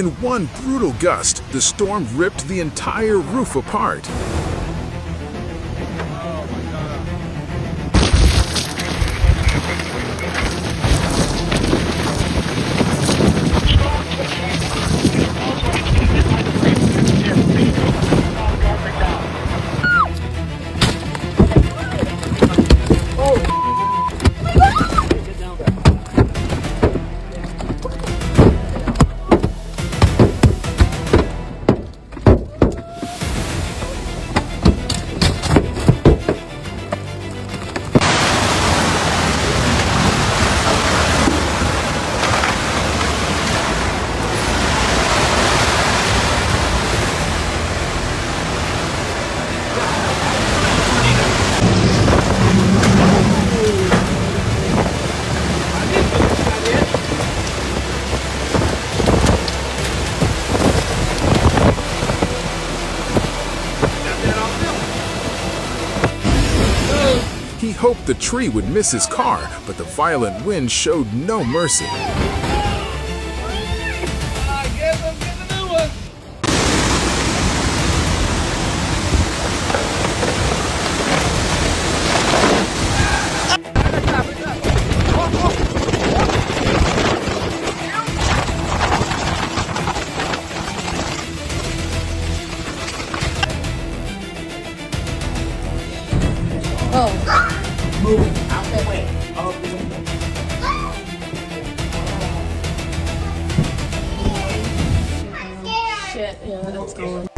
In one brutal gust, the storm ripped the entire roof apart. He hoped the tree would miss his car, but the violent wind showed no mercy. Moving out that way. Out the window. Shit, yeah, that's going.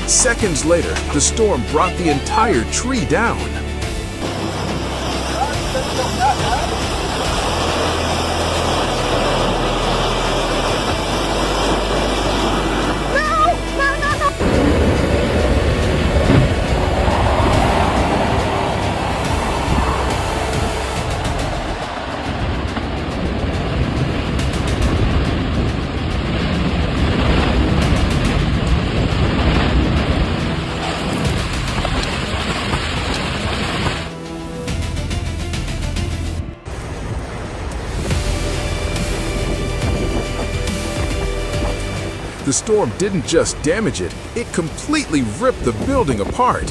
Seconds later, the storm brought the entire tree down. The storm didn't just damage it, it completely ripped the building apart.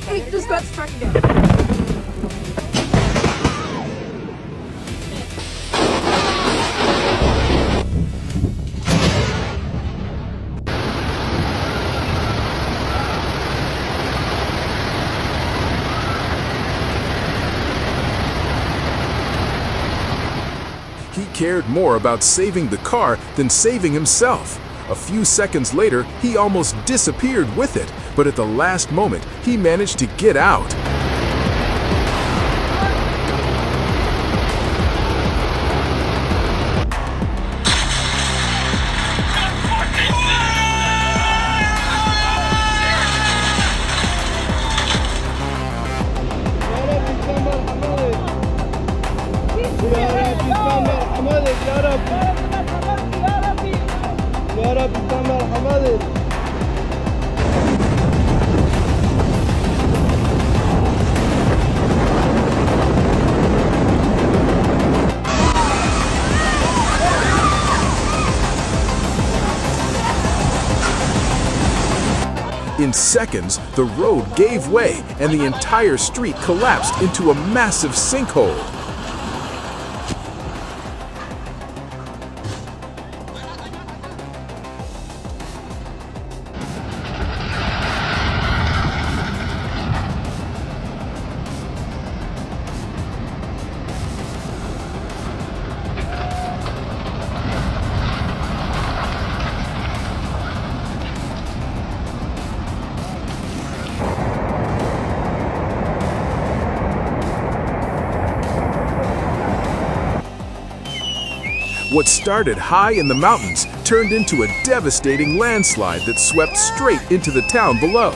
Hey, just got struck again. He cared more about saving the car than saving himself. A few seconds later, he almost disappeared with it, but at the last moment, he managed to get out. In seconds, the road gave way and the entire street collapsed into a massive sinkhole. What started high in the mountains turned into a devastating landslide that swept straight into the town below.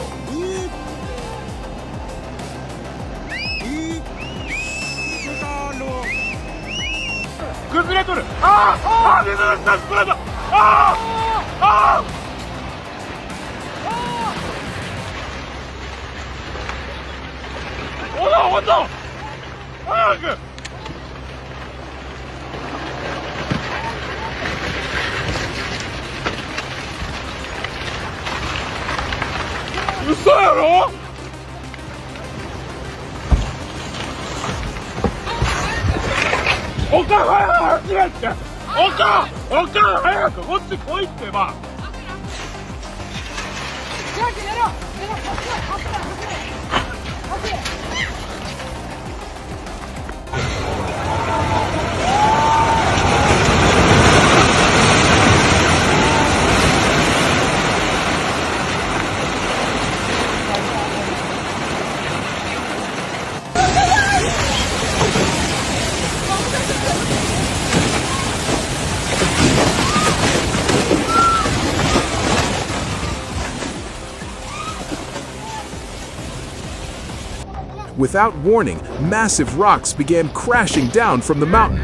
Without warning, massive rocks began crashing down from the mountain.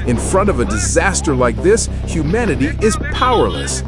In front of a disaster like this, humanity is powerless.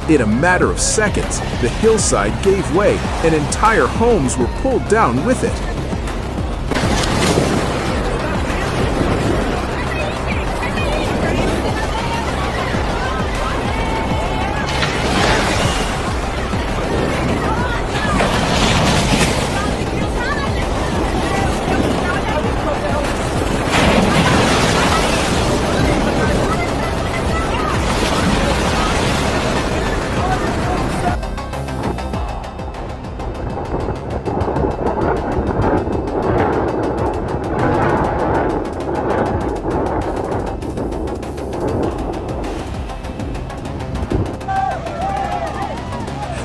In a matter of seconds, the hillside gave way and entire homes were pulled down with it.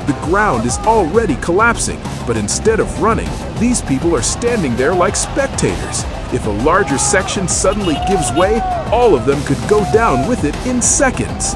The ground is already collapsing, but instead of running, these people are standing there like spectators. If a larger section suddenly gives way, all of them could go down with it in seconds.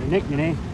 Nick, you know.